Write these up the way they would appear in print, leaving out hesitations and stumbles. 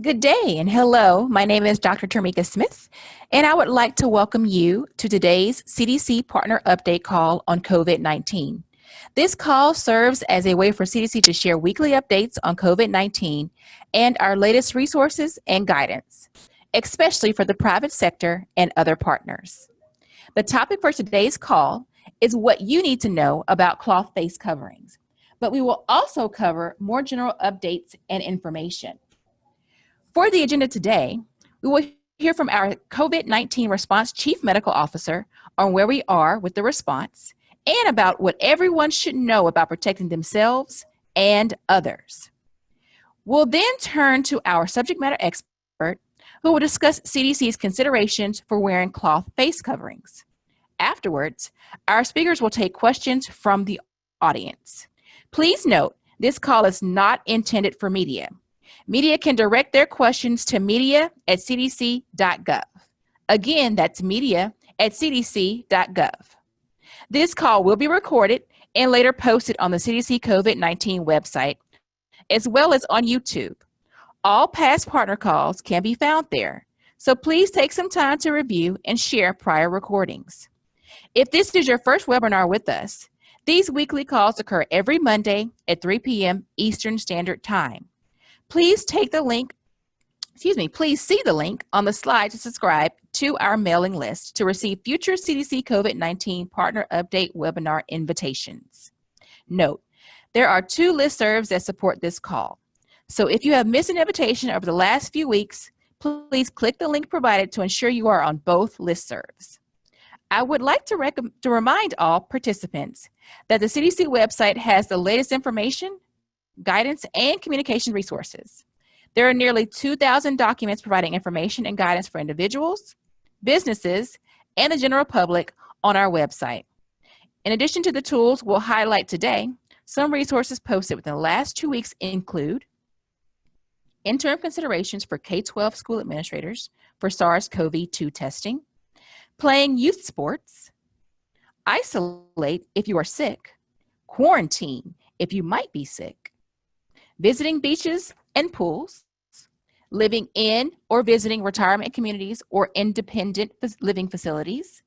Good day and hello. My name is Dr. Termika Smith, and I would like to welcome you to today's CDC Partner Update call on COVID 19. This call serves as a way for CDC to share weekly updates on COVID 19 and our latest resources and guidance, especially for the private sector and other partners. The topic for today's call is what you need to know about cloth face coverings, but we will also cover more general updates and information. For the agenda today, we will hear from our COVID 19 response chief medical officer on where we are with the response and about what everyone should know about protecting themselves and others. We'll then turn to our subject matter expert who will discuss CDC's considerations for wearing cloth face coverings. Afterwards, our speakers will take questions from the audience. Please note, this call is not intended for media. Media can direct their questions to media@cdc.gov. Again, that's media@cdc.gov. This call will be recorded and later posted on the CDC COVID-19 website, as well as on YouTube. All past partner calls can be found there, so please take some time to review and share prior recordings. If this is your first webinar with us, these weekly calls occur every Monday at 3 p.m. Eastern Standard Time. Please see the link on the slide to subscribe to our mailing list to receive future CDC COVID-19 Partner Update webinar invitations. Note, there are 2 listservs that support this call. So if you have missed an invitation over the last few weeks, please click the link provided to ensure you are on both listservs. I would like to remind all participants that the CDC website has the latest information, guidance, and communication resources. There are nearly 2,000 documents providing information and guidance for individuals, businesses, and the general public on our website. In addition to the tools we'll highlight today, some resources posted within the last 2 weeks include interim considerations for K-12 school administrators for SARS-CoV-2 testing, playing youth sports, isolate if you are sick, quarantine if you might be sick, visiting beaches and pools, living in or visiting retirement communities or independent living facilities,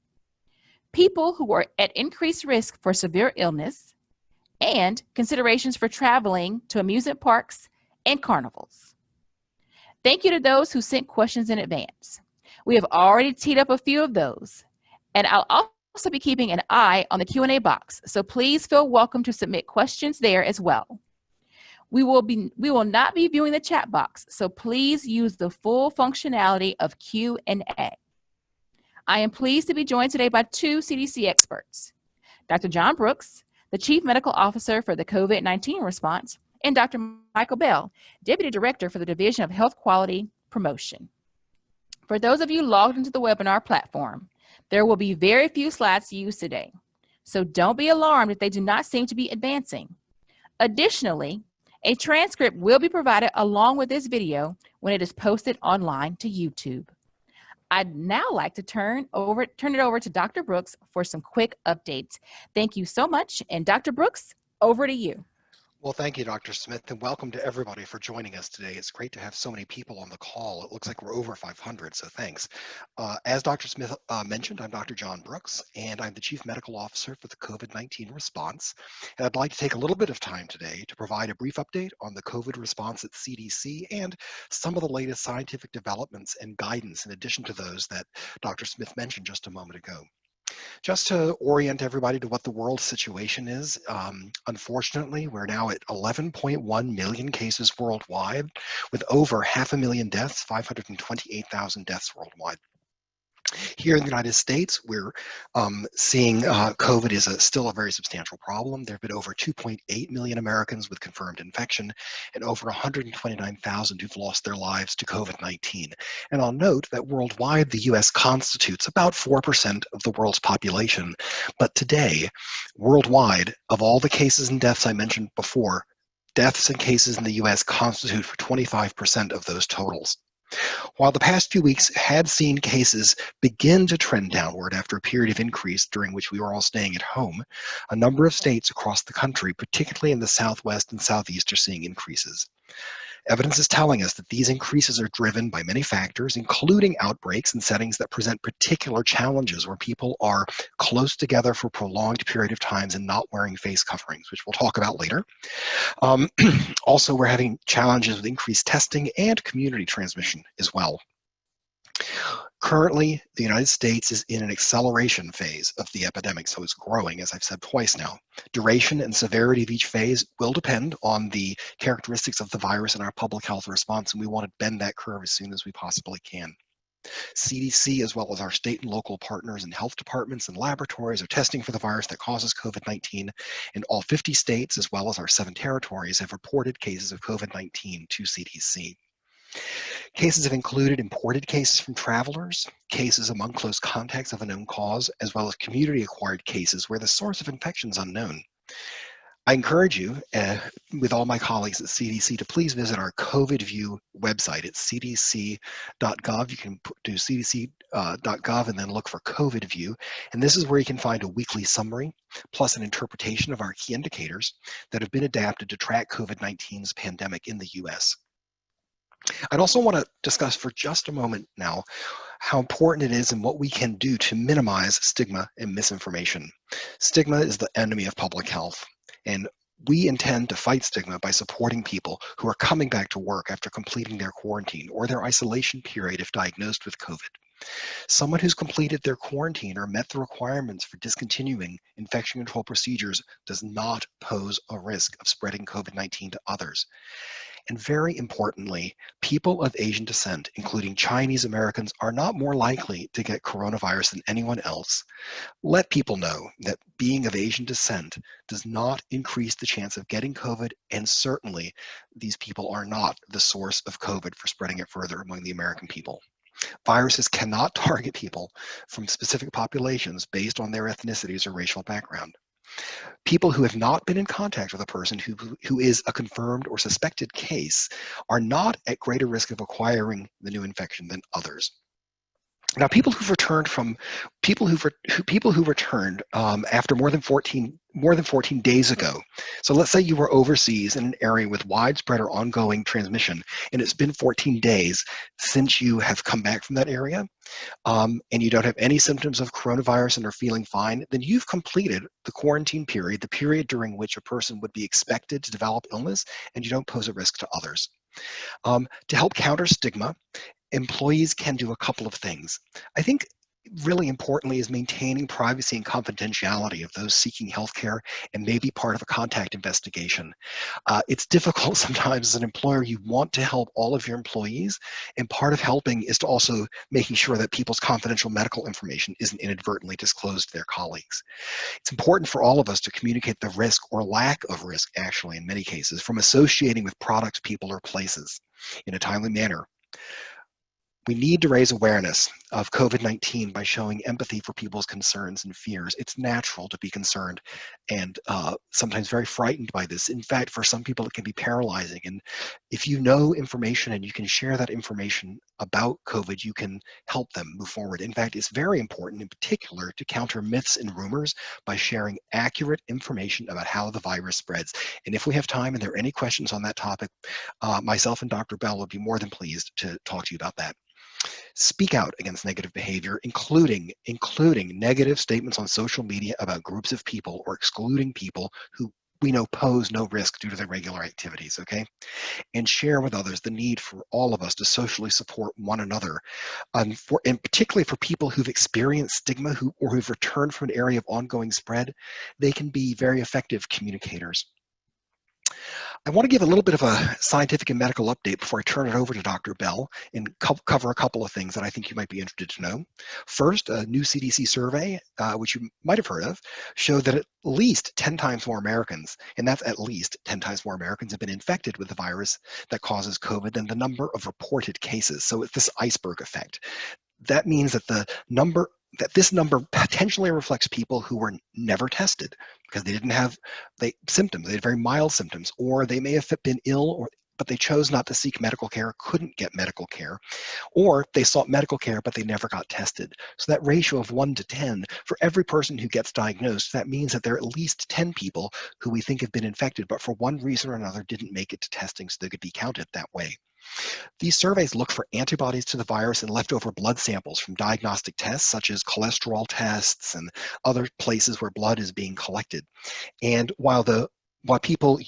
people who are at increased risk for severe illness, and considerations for traveling to amusement parks and carnivals. Thank you to those who sent questions in advance. We have already teed up a few of those, and I'll also be keeping an eye on the Q&A box, so please feel welcome to submit questions there as well. We will not be viewing the chat box, so please use the full functionality of Q&A. I am pleased to be joined today by 2 CDC experts, Dr. John Brooks, the Chief Medical Officer for the COVID-19 response, and Dr. Michael Bell, Deputy Director for the Division of Health Quality Promotion. For those of you logged into the webinar platform, there will be very few slides to use today, so don't be alarmed if they do not seem to be advancing. Additionally, a transcript will be provided along with this video when it is posted online to YouTube. I'd now like to turn it over to Dr. Brooks for some quick updates. Thank you so much, and Dr. Brooks, over to you. Well, thank you, Dr. Smith, and welcome to everybody for joining us today. It's great to have so many people on the call. It looks like we're over 500, so thanks. As Dr. Smith mentioned, I'm Dr. John Brooks, and I'm the Chief Medical Officer for the COVID-19 response. And I'd like to take a little bit of time today to provide a brief update on the COVID response at CDC and some of the latest scientific developments and guidance in addition to those that Dr. Smith mentioned just a moment ago. Just to orient everybody to what the world situation is, unfortunately, we're now at 11.1 million cases worldwide, with over 500,000 deaths, 528,000 deaths worldwide. Here in the United States, we're seeing COVID is still a very substantial problem. There have been over 2.8 million Americans with confirmed infection and over 129,000 who've lost their lives to COVID-19. And I'll note that worldwide, the US constitutes about 4% of the world's population. But today, worldwide, of all the cases and deaths I mentioned before, deaths and cases in the US constitute for 25% of those totals. While the past few weeks had seen cases begin to trend downward after a period of increase during which we were all staying at home, a number of states across the country, particularly in the Southwest and Southeast, are seeing increases. Evidence is telling us that these increases are driven by many factors, including outbreaks in settings that present particular challenges where people are close together for a prolonged period of times and not wearing face coverings, which we'll talk about later. Also, we're having challenges with increased testing and community transmission as well. Currently, the United States is in an acceleration phase of the epidemic, so it's growing, as I've said twice now. Duration and severity of each phase will depend on the characteristics of the virus and our public health response, and we want to bend that curve as soon as we possibly can. CDC, as well as our state and local partners and health departments and laboratories, are testing for the virus that causes COVID-19, and all 50 states, as well as our 7 territories, have reported cases of COVID-19 to CDC. Cases have included imported cases from travelers, cases among close contacts of a known cause, as well as community-acquired cases where the source of infection is unknown. I encourage you, with all my colleagues at CDC, to please visit our COVID View website. It's cdc.gov. You can do cdc.gov and then look for COVID View. And this is where you can find a weekly summary, plus an interpretation of our key indicators that have been adapted to track COVID-19's pandemic in the US. I'd also want to discuss for just a moment now how important it is and what we can do to minimize stigma and misinformation. Stigma is the enemy of public health, and we intend to fight stigma by supporting people who are coming back to work after completing their quarantine or their isolation period if diagnosed with COVID. Someone who's completed their quarantine or met the requirements for discontinuing infection control procedures does not pose a risk of spreading COVID-19 to others. And very importantly, people of Asian descent, including Chinese Americans, are not more likely to get coronavirus than anyone else. Let people know that being of Asian descent does not increase the chance of getting COVID, and certainly these people are not the source of COVID for spreading it further among the American people. Viruses cannot target people from specific populations based on their ethnicities or racial background. People who have not been in contact with a person who is a confirmed or suspected case are not at greater risk of acquiring the new infection than others. Now, people who returned after more than 14 days ago. So let's say you were overseas in an area with widespread or ongoing transmission, and it's been 14 days since you have come back from that area, and you don't have any symptoms of coronavirus and are feeling fine, then you've completed the quarantine period, the period during which a person would be expected to develop illness, and you don't pose a risk to others. To help counter stigma, employees can do a couple of things. I think really importantly is maintaining privacy and confidentiality of those seeking healthcare and may be part of a contact investigation. It's difficult sometimes as an employer. You want to help all of your employees, and part of helping is to also making sure that people's confidential medical information isn't inadvertently disclosed to their colleagues. It's important for all of us to communicate the risk or lack of risk, actually in many cases, from associating with products, people, or places in a timely manner. We need to raise awareness of COVID-19 by showing empathy for people's concerns and fears. It's natural to be concerned and sometimes very frightened by this. In fact, for some people, it can be paralyzing. And if you know information and you can share that information about COVID, you can help them move forward. In fact, it's very important in particular to counter myths and rumors by sharing accurate information about how the virus spreads. And if we have time and there are any questions on that topic, myself and Dr. Bell would be more than pleased to talk to you about that. Speak out against negative behavior, including negative statements on social media about groups of people or excluding people who we know pose no risk due to their regular activities, okay? And share with others the need for all of us to socially support one another, and particularly for people who've experienced stigma or who've returned from an area of ongoing spread, they can be very effective communicators. I want to give a little bit of a scientific and medical update before I turn it over to Dr. Bell and cover a couple of things that I think you might be interested to know. First, a new CDC survey, which you might have heard of, showed that at least 10 times more Americans, and that's at least 10 times more Americans, have been infected with the virus that causes COVID than the number of reported cases. So it's this iceberg effect. That means that this number potentially reflects people who were never tested because they didn't have symptoms. They had very mild symptoms, or they may have been ill but they chose not to seek medical care, couldn't get medical care, or they sought medical care, but they never got tested. So that ratio of 1 to 10, for every person who gets diagnosed, that means that there are at least 10 people who we think have been infected, but for one reason or another didn't make it to testing so they could be counted that way. These surveys look for antibodies to the virus in leftover blood samples from diagnostic tests, such as cholesterol tests and other places where blood is being collected. And while the people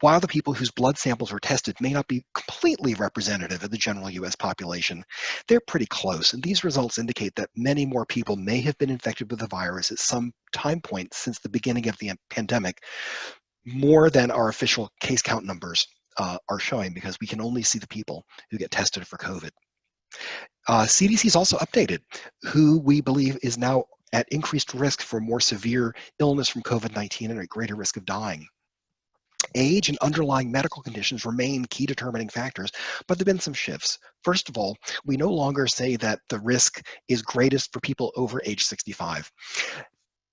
while the people whose blood samples were tested may not be completely representative of the general US population, they're pretty close. And these results indicate that many more people may have been infected with the virus at some time point since the beginning of the pandemic, more than our official case count numbers are showing, because we can only see the people who get tested for COVID. CDC has also updated who we believe is now at increased risk for more severe illness from COVID-19 and at greater risk of dying. Age and underlying medical conditions remain key determining factors, but there have been some shifts. First of all, we no longer say that the risk is greatest for people over age 65.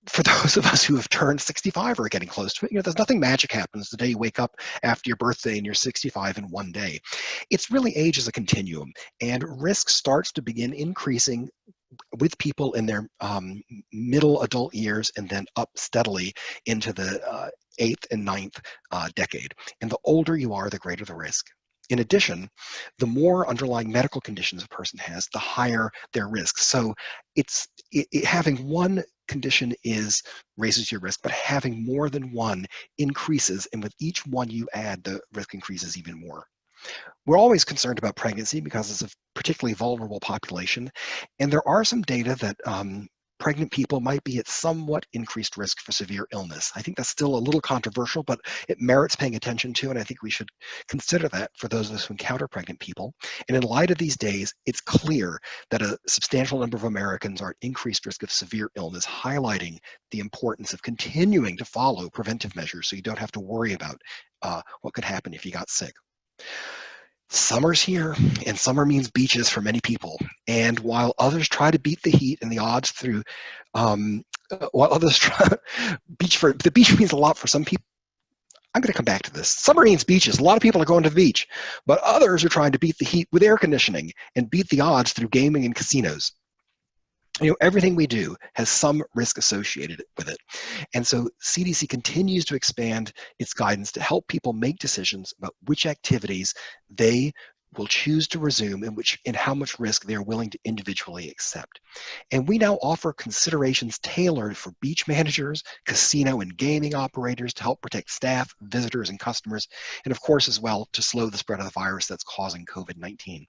For those of us who have turned 65 or are getting close to it, there's nothing magic happens the day you wake up after your birthday and you're 65 in one day. It's really age as a continuum, and risk starts to begin increasing with people in their middle adult years and then up steadily into the 8th and 9th decade. And the older you are, the greater the risk. In addition, the more underlying medical conditions a person has, the higher their risk. So having one condition raises your risk, but having more than one increases, and with each one you add, the risk increases even more. We're always concerned about pregnancy because it's a particularly vulnerable population, and there are some data that pregnant people might be at somewhat increased risk for severe illness. I think that's still a little controversial, but it merits paying attention to, and I think we should consider that for those of us who encounter pregnant people. And in light of these days, it's clear that a substantial number of Americans are at increased risk of severe illness, highlighting the importance of continuing to follow preventive measures so you don't have to worry about what could happen if you got sick. Summer's here, and summer means beaches for many people. And while others try to beat the heat and the odds through, while others try, the beach means a lot for some people. I'm going to come back to this. Summer means beaches. A lot of people are going to the beach, but others are trying to beat the heat with air conditioning and beat the odds through gaming and casinos. Everything we do has some risk associated with it. And so CDC continues to expand its guidance to help people make decisions about which activities they will choose to resume and how much risk they're willing to individually accept. And we now offer considerations tailored for beach managers, casino and gaming operators to help protect staff, visitors, and customers, and of course as well to slow the spread of the virus that's causing COVID-19.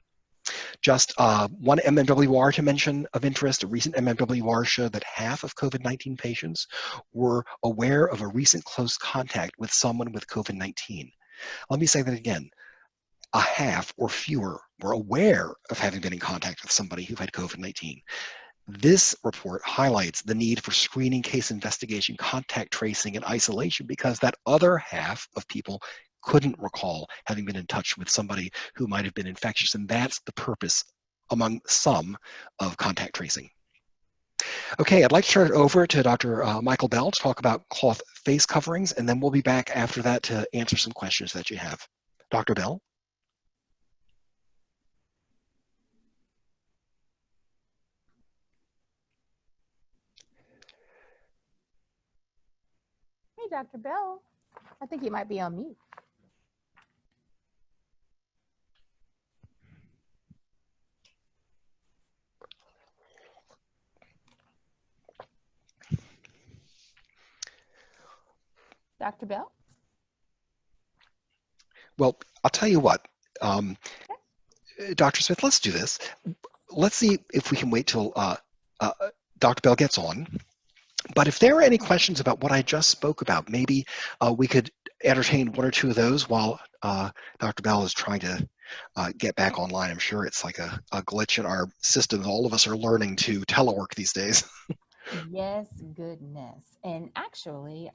Just one MMWR to mention of interest, a recent MMWR showed that half of COVID-19 patients were aware of a recent close contact with someone with COVID-19. Let me say that again. A half or fewer were aware of having been in contact with somebody who had COVID-19. This report highlights the need for screening, case investigation, contact tracing, and isolation, because that other half of people couldn't recall having been in touch with somebody who might have been infectious. And that's the purpose, among some, of contact tracing. Okay, I'd like to turn it over to Dr. Michael Bell to talk about cloth face coverings, and then we'll be back after that to answer some questions that you have. Dr. Bell? Hey, Dr. Bell. I think you might be on mute. Dr. Bell? Well, I'll tell you what, Dr. Smith, let's do this. Let's see if we can wait till Dr. Bell gets on. But if there are any questions about what I just spoke about, maybe we could entertain one or two of those while Dr. Bell is trying to get back online. I'm sure it's like a glitch in our system. All of us are learning to telework these days. Yes, goodness. And actually,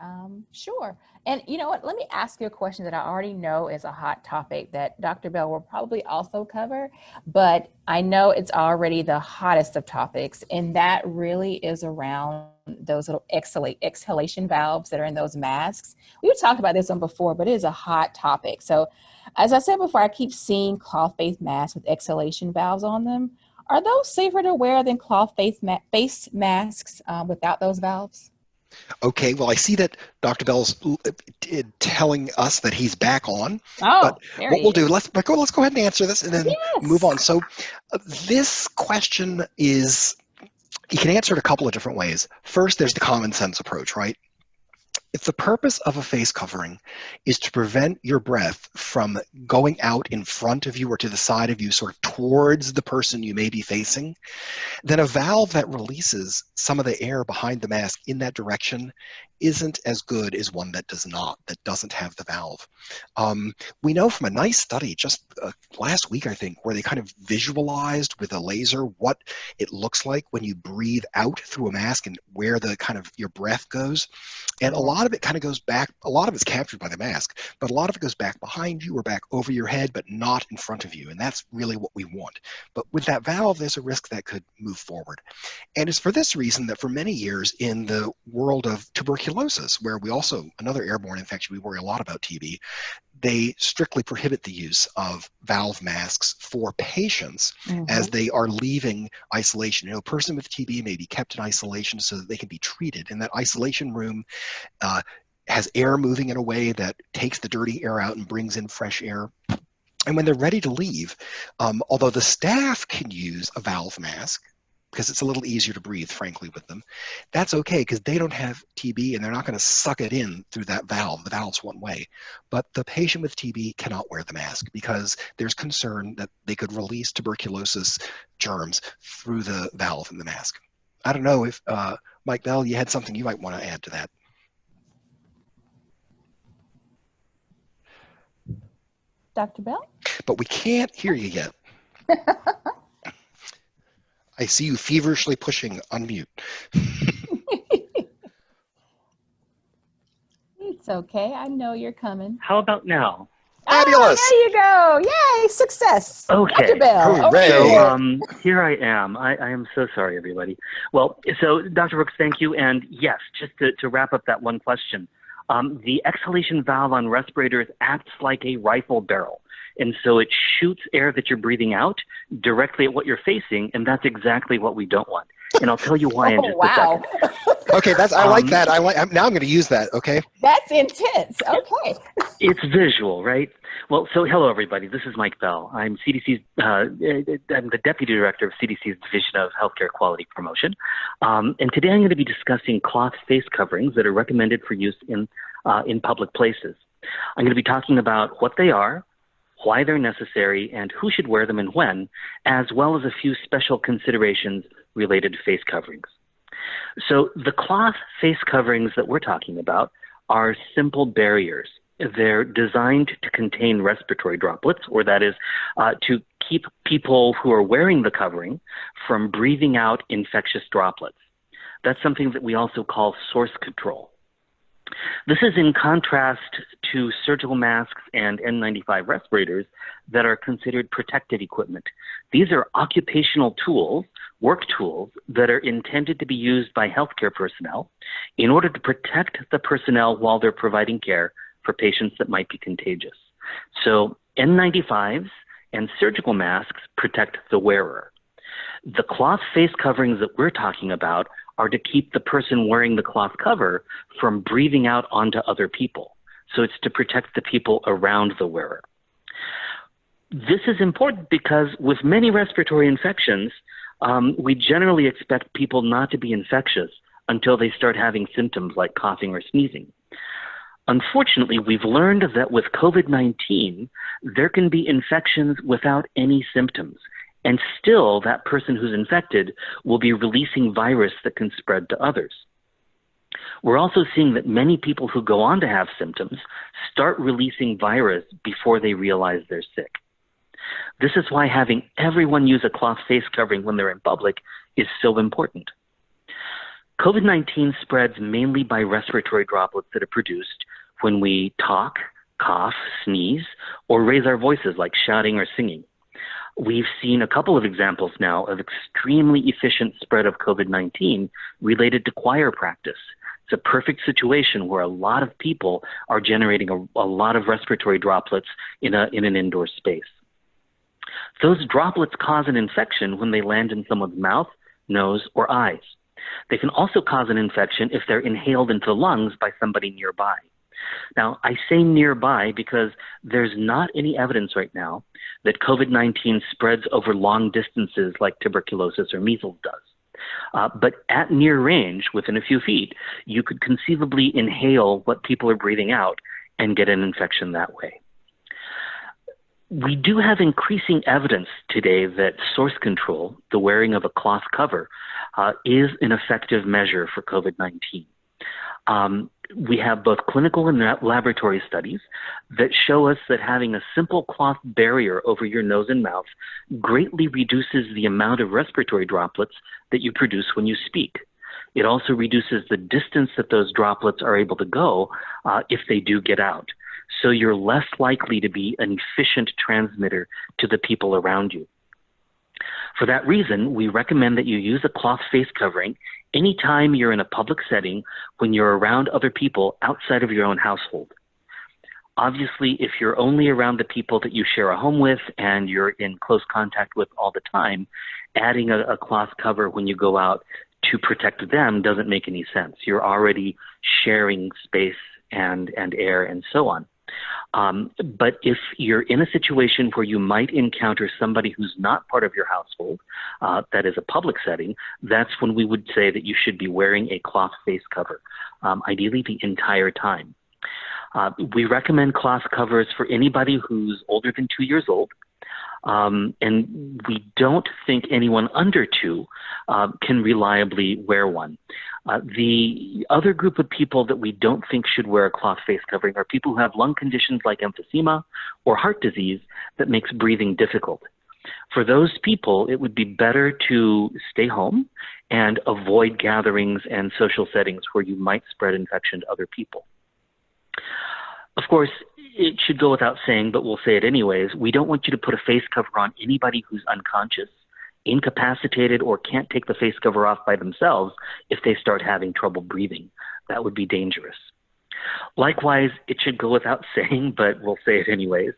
sure. And you know what? Let me ask you a question that I already know is a hot topic that Dr. Bell will probably also cover, but I know it's already the hottest of topics, and that really is around those little exhalation valves that are in those masks. We've talked about this one before, but it is a hot topic. So as I said before, I keep seeing cloth-based masks with exhalation valves on them. Are those safer to wear than cloth-based masks without those valves? Okay, well, I see that Dr. Bell's telling us that he's back on, but Oh, there what he we'll do, is. let's go ahead and answer this and then move Yes. on. So this question is, you can answer it a couple of different ways. First, there's the common sense approach, right? If the purpose of a face covering is to prevent your breath from going out in front of you or to the side of you, sort of towards the person you may be facing, then a valve that releases some of the air behind the mask in that direction isn't as good as one that does not, that doesn't have the valve. We know from a nice study just last week, I think, where they kind of visualized with a laser what it looks like when you breathe out through a mask and where the kind of your breath goes. And a lot of it kind of goes back, a lot of it's captured by the mask, but a lot of it goes back behind you or back over your head, but not in front of you. And that's really what we want. But with that valve, there's a risk that could move forward. And it's for this reason that for many years in the world of tuberculosis, where we also, another airborne infection, we worry a lot about TB, they strictly prohibit the use of valve masks for patients as they are leaving isolation. You know, a person with TB may be kept in isolation so that they can be treated. And that isolation room has air moving in a way that takes the dirty air out and brings in fresh air. And when they're ready to leave, although the staff can use a valve mask, because it's a little easier to breathe, frankly, with them, that's okay because they don't have TB and they're not going to suck it in through that valve. The valve's one way. But the patient with TB cannot wear the mask because there's concern that they could release tuberculosis germs through the valve in the mask. I don't know if, Mike Bell, you had something you might want to add to that. Dr. Bell? But we can't hear you yet. I see you feverishly pushing unmute. It's okay. I know you're coming. How about now? Fabulous! Oh, there you go. Yay, success. Okay. Dr. Bell. Hooray. So here I am. I am so sorry, everybody. Well, so Dr. Brooks, thank you. And yes, just to wrap up that one question, the exhalation valve on respirators acts like a rifle barrel. And so it shoots air that you're breathing out directly at what you're facing, and that's exactly what we don't want. And I'll tell you why in just a second. Okay, I like that. Now I'm going to use that, okay? That's intense. Okay. It's visual, right? Well, so hello, everybody. This is Mike Bell. I'm CDC's, I'm the Deputy Director of CDC's Division of Healthcare Quality Promotion. And today I'm going to be discussing cloth face coverings that are recommended for use in public places. I'm going to be talking about what they are, why they're necessary, and who should wear them and when, as well as a few special considerations related to face coverings. So the cloth face coverings that we're talking about are simple barriers. They're designed to contain respiratory droplets, or that is, to keep people who are wearing the covering from breathing out infectious droplets. That's something that we also call source control. This is in contrast to surgical masks and N95 respirators that are considered protected equipment. These are occupational tools, work tools, that are intended to be used by healthcare personnel in order to protect the personnel while they're providing care for patients that might be contagious. So N95s and surgical masks protect the wearer. The cloth face coverings that we're talking about are to keep the person wearing the cloth cover from breathing out onto other people. So it's to protect the people around the wearer. This is important because with many respiratory infections, we generally expect people not to be infectious until they start having symptoms like coughing or sneezing. Unfortunately, we've learned that with COVID-19, there can be infections without any symptoms. And still, that person who's infected will be releasing virus that can spread to others. We're also seeing that many people who go on to have symptoms start releasing virus before they realize they're sick. This is why having everyone use a cloth face covering when they're in public is so important. COVID-19 spreads mainly by respiratory droplets that are produced when we talk, cough, sneeze, or raise our voices like shouting or singing. We've seen a couple of examples now of extremely efficient spread of COVID-19 related to choir practice. It's a perfect situation where a lot of people are generating a lot of respiratory droplets in an indoor space. Those droplets cause an infection when they land in someone's mouth, nose, or eyes. They can also cause an infection if they're inhaled into the lungs by somebody nearby. Now, I say nearby because there's not any evidence right now that COVID-19 spreads over long distances like tuberculosis or measles does. But at near range, within a few feet, you could conceivably inhale what people are breathing out and get an infection that way. We do have increasing evidence today that source control, the wearing of a cloth cover, is an effective measure for COVID-19. We have both clinical and laboratory studies that show us that having a simple cloth barrier over your nose and mouth greatly reduces the amount of respiratory droplets that you produce when you speak. It also reduces the distance that those droplets are able to go if they do get out. So you're less likely to be an efficient transmitter to the people around you. For that reason, we recommend that you use a cloth face covering anytime you're in a public setting when you're around other people outside of your own household. Obviously, if you're only around the people that you share a home with and you're in close contact with all the time, adding a cloth cover when you go out to protect them doesn't make any sense. You're already sharing space and air and so on. But if you're in a situation where you might encounter somebody who's not part of your household, that is a public setting, that's when we would say that you should be wearing a cloth face cover, ideally the entire time. We recommend cloth covers for anybody who's older than 2 years old. And we don't think anyone under 2 can reliably wear one. The other group of people that we don't think should wear a cloth face covering are people who have lung conditions like emphysema or heart disease that makes breathing difficult. For those people, it would be better to stay home and avoid gatherings and social settings where you might spread infection to other people. Of course, it should go without saying, but we'll say it anyways, we don't want you to put a face cover on anybody who's unconscious, incapacitated, or can't take the face cover off by themselves if they start having trouble breathing. That would be dangerous. Likewise, it should go without saying, but we'll say it anyways,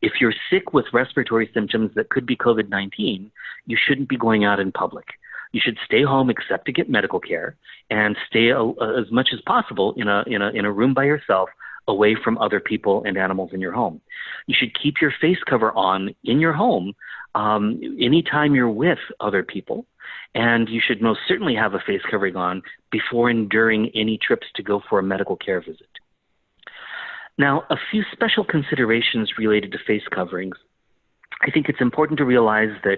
if you're sick with respiratory symptoms that could be COVID-19, you shouldn't be going out in public. You should stay home except to get medical care and stay as much as possible in a room by yourself, away from other people and animals in your home. You should keep your face cover on in your home anytime you're with other people, and you should most certainly have a face covering on before and during any trips to go for a medical care visit. Now, a few special considerations related to face coverings. I think it's important to realize that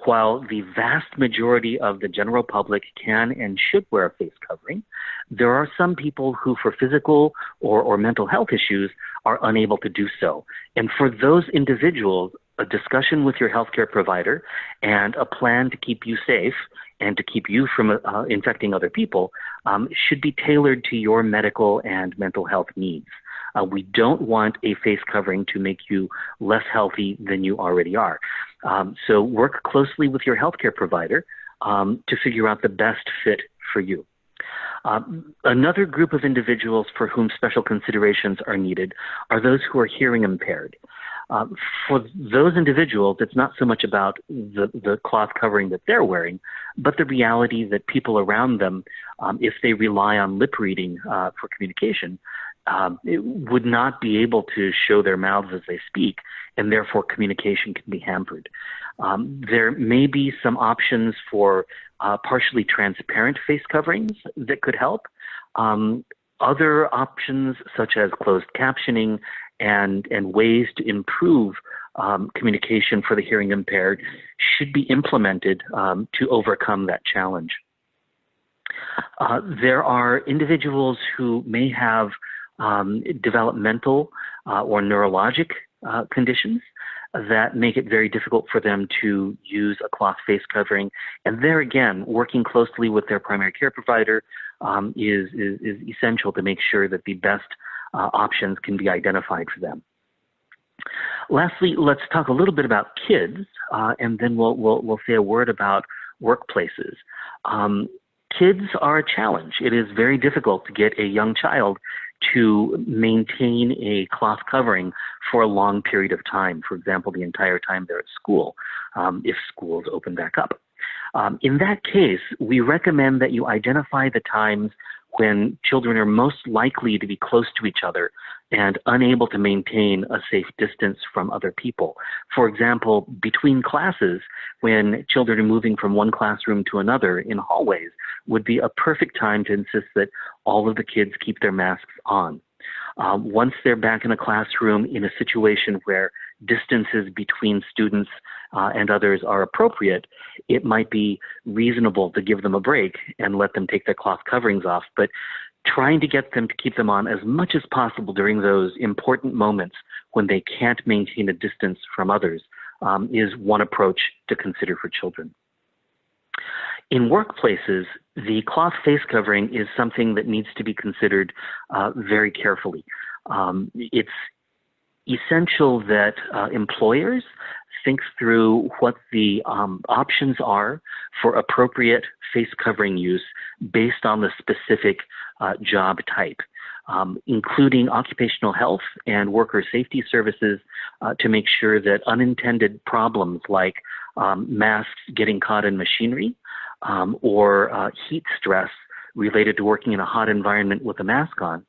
while the vast majority of the general public can and should wear a face covering, there are some people who, for physical or mental health issues, are unable to do so. And for those individuals, a discussion with your healthcare provider and a plan to keep you safe and to keep you from infecting other people should be tailored to your medical and mental health needs. We don't want a face covering to make you less healthy than you already are. So work closely with your healthcare provider to figure out the best fit for you. Another group of individuals for whom special considerations are needed are those who are hearing impaired. For those individuals, it's not so much about the cloth covering that they're wearing, but the reality that people around them, if they rely on lip reading for communication, it would not be able to show their mouths as they speak, and therefore communication can be hampered. There may be some options for partially transparent face coverings that could help. Other options, such as closed captioning and ways to improve communication for the hearing impaired, should be implemented to overcome that challenge. There are individuals who may have developmental or neurologic conditions that make it very difficult for them to use a cloth face covering. And there again, working closely with their primary care provider is essential to make sure that the best options can be identified for them. Lastly, let's talk a little bit about kids, and then we'll say a word about workplaces. Kids are a challenge. It is very difficult to get a young child to maintain a cloth covering for a long period of time, for example, the entire time they're at school, if schools open back up. In that case, we recommend that you identify the times when children are most likely to be close to each other and unable to maintain a safe distance from other people. For example, between classes, when children are moving from one classroom to another in hallways, would be a perfect time to insist that all of the kids keep their masks on. Once they're back in a classroom in a situation where distances between students and others are appropriate, it might be reasonable to give them a break and let them take their cloth coverings off. But trying to get them to keep them on as much as possible during those important moments when they can't maintain a distance from others is one approach to consider for children. In workplaces, the cloth face covering is something that needs to be considered very carefully. It's essential that employers think through what the options are for appropriate face covering use based on the specific job type, including occupational health and worker safety services to make sure that unintended problems like masks getting caught in machinery or heat stress related to working in a hot environment with a mask on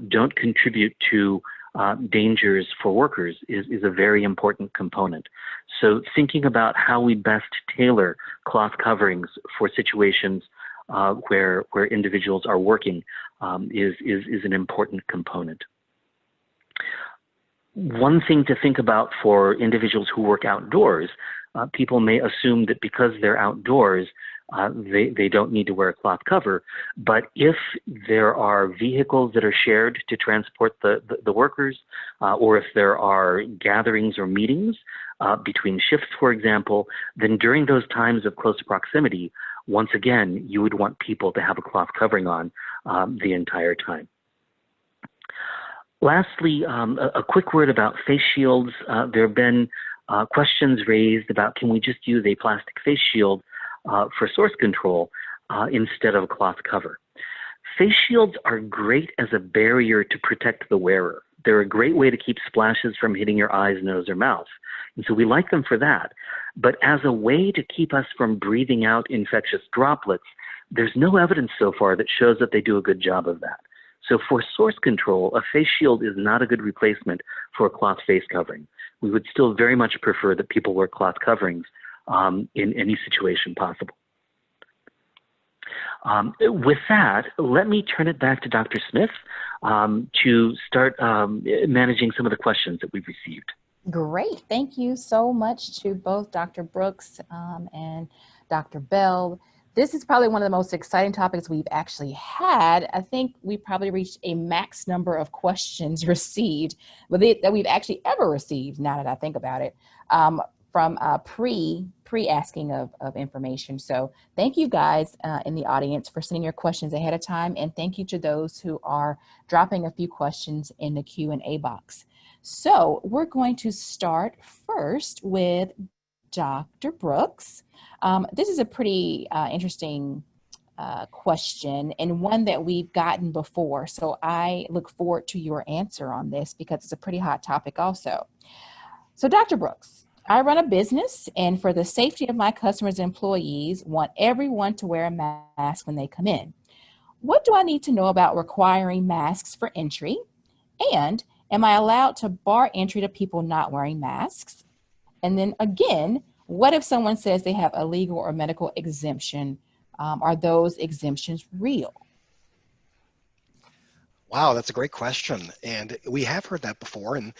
don't contribute to dangers for workers is a very important component. So thinking about how we best tailor cloth coverings for situations where individuals are working is an important component. One thing to think about for individuals who work outdoors, people may assume that because they're outdoors, they don't need to wear a cloth cover. But if there are vehicles that are shared to transport the workers, or if there are gatherings or meetings between shifts, for example, then during those times of close proximity, once again, you would want people to have a cloth covering on the entire time. Lastly, a quick word about face shields. There have been questions raised about, can we just use a plastic face shield for source control instead of a cloth cover? Face shields are great as a barrier to protect the wearer. They're a great way to keep splashes from hitting your eyes, nose, or mouth. And so we like them for that. But as a way to keep us from breathing out infectious droplets, there's no evidence so far that shows that they do a good job of that. So for source control, a face shield is not a good replacement for a cloth face covering. We would still very much prefer that people wear cloth coverings in any situation possible. With that, let me turn it back to Dr. Smith to start managing some of the questions that we've received. Great. Thank you so much to both Dr. Brooks and Dr. Bell. This is probably one of the most exciting topics we've actually had. I think we probably reached a max number of questions received that we've actually ever received, now that I think about it, from pre-asking of information. So thank you guys in the audience for sending your questions ahead of time. And thank you to those who are dropping a few questions in the Q&A box. So we're going to start first with Dr. Brooks. This is a pretty interesting question and one that we've gotten before. So I look forward to your answer on this because it's a pretty hot topic also. So Dr. Brooks, I run a business and for the safety of my customers and employees, want everyone to wear a mask when they come in. What do I need to know about requiring masks for entry? And am I allowed to bar entry to people not wearing masks? And then again, what if someone says they have a legal or medical exemption? Are those exemptions real? Wow, that's a great question. And we have heard that before, and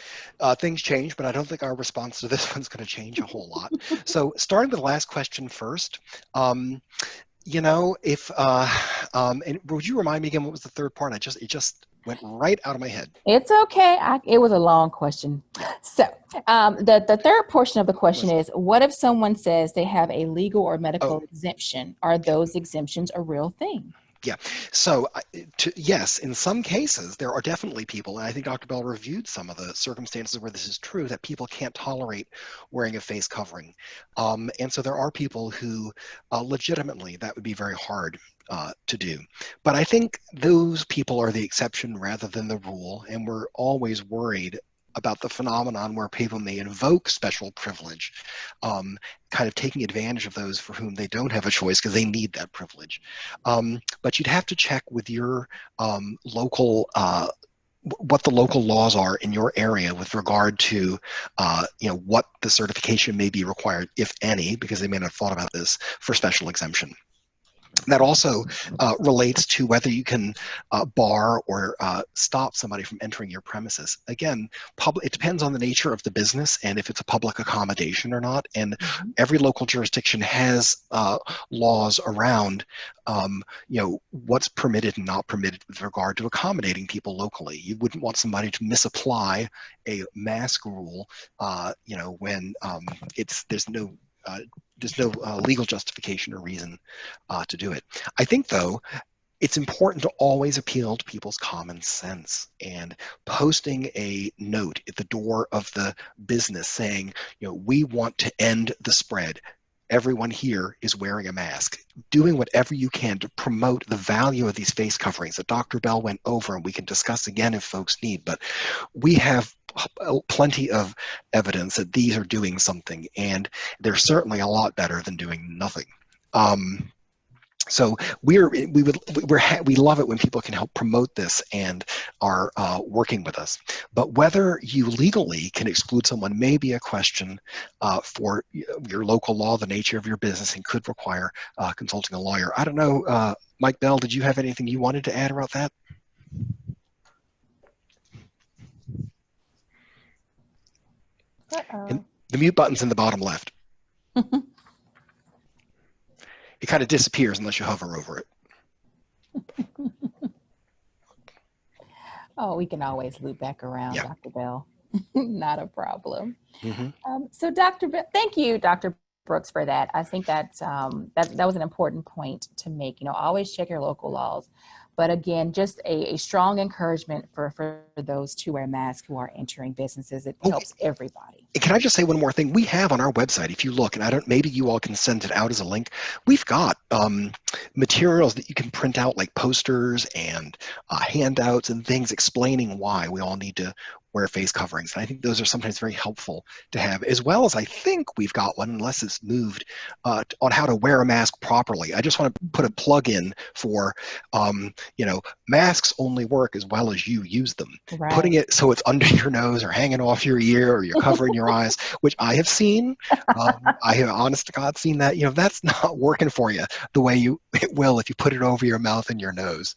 things change, but I don't think our response to this one's going to change a whole lot. So starting with the last question first, you know, if, and would you remind me again, what was the third part? It just went right out of my head. It's okay. It was a long question. So the third portion of the question is, what if someone says they have a legal or medical exemption? Are those exemptions a real thing? Yeah. So, yes, in some cases, there are definitely people, and I think Dr. Bell reviewed some of the circumstances where this is true, that people can't tolerate wearing a face covering. And so there are people who legitimately that would be very hard to do. But I think those people are the exception rather than the rule, and we're always worried about the phenomenon where people may invoke special privilege, kind of taking advantage of those for whom they don't have a choice because they need that privilege. But you'd have to check with your local, what the local laws are in your area with regard to, what the certification may be required, if any, because they may not have thought about this, for special exemption. That also relates to whether you can bar or stop somebody from entering your premises. Again, it depends on the nature of the business and if it's a public accommodation or not. And every local jurisdiction has laws around, what's permitted and not permitted with regard to accommodating people locally. You wouldn't want somebody to misapply a mask rule, when there's no legal justification or reason to do it. I think, though, it's important to always appeal to people's common sense, and posting a note at the door of the business saying, we want to end the spread. Everyone here is wearing a mask. Doing whatever you can to promote the value of these face coverings that Dr. Bell went over, and we can discuss again if folks need, but we have plenty of evidence that these are doing something, and they're certainly a lot better than doing nothing. So we love it when people can help promote this and are working with us. But whether you legally can exclude someone may be a question for your local law, the nature of your business, and could require consulting a lawyer. I don't know, Mike Bell, did you have anything you wanted to add about that? And the mute button's in the bottom left. It kind of disappears unless you hover over it. Oh, we can always loop back around, Yeah. Dr. Bell. Not a problem. Mm-hmm. So Dr. Bell, thank you, Dr. Brooks, for that. I think that was an important point to make. Always check your local laws. But again, just a strong encouragement for those to wear masks who are entering businesses. It helps everybody. Can I just say one more thing? We have on our website, if you look, and maybe you all can send it out as a link, we've got materials that you can print out, like posters and handouts and things explaining why we all need to wear face coverings. And I think those are sometimes very helpful to have, as well as I think we've got one, unless it's moved, on how to wear a mask properly. I just want to put a plug in for, masks only work as well as you use them. Right. Putting it so it's under your nose or hanging off your ear or you're covering your eyes, which I have seen. I have, honest to God, seen that. That's not working for you the way it will if you put it over your mouth and your nose.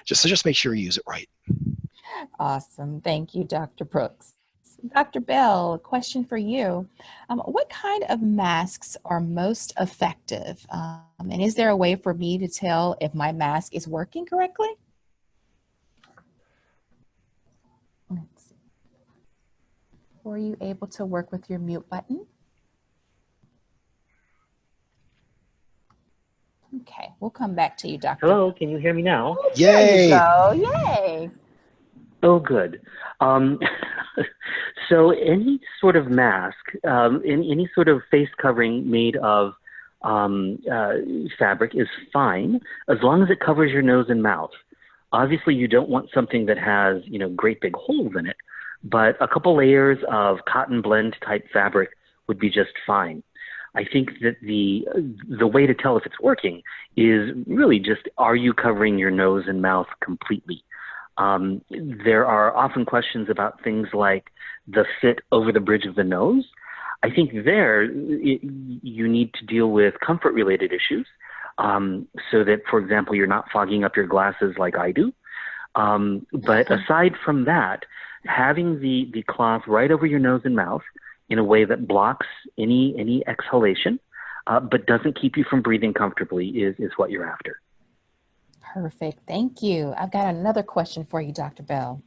Just make sure you use it right. Awesome. Thank you, Dr. Brooks. Dr. Bell, a question for you. What kind of masks are most effective? And is there a way for me to tell if my mask is working correctly? Let's see. Were you able to work with your mute button? Okay, we'll come back to you, Dr. Hello, can you hear me now? Oh, Yay! there you go. Yay! Oh, good. So any sort of mask, any sort of face covering made of fabric is fine, as long as it covers your nose and mouth. Obviously, you don't want something that has, great big holes in it, but a couple layers of cotton blend type fabric would be just fine. I think that the way to tell if it's working is really just, are you covering your nose and mouth completely? There are often questions about things like the fit over the bridge of the nose. I think you need to deal with comfort-related issues, so that, for example, you're not fogging up your glasses like I do. But aside from that, having the cloth right over your nose and mouth in a way that blocks any exhalation, but doesn't keep you from breathing comfortably is what you're after. Perfect. Thank you. I've got another question for you, Dr. Bell.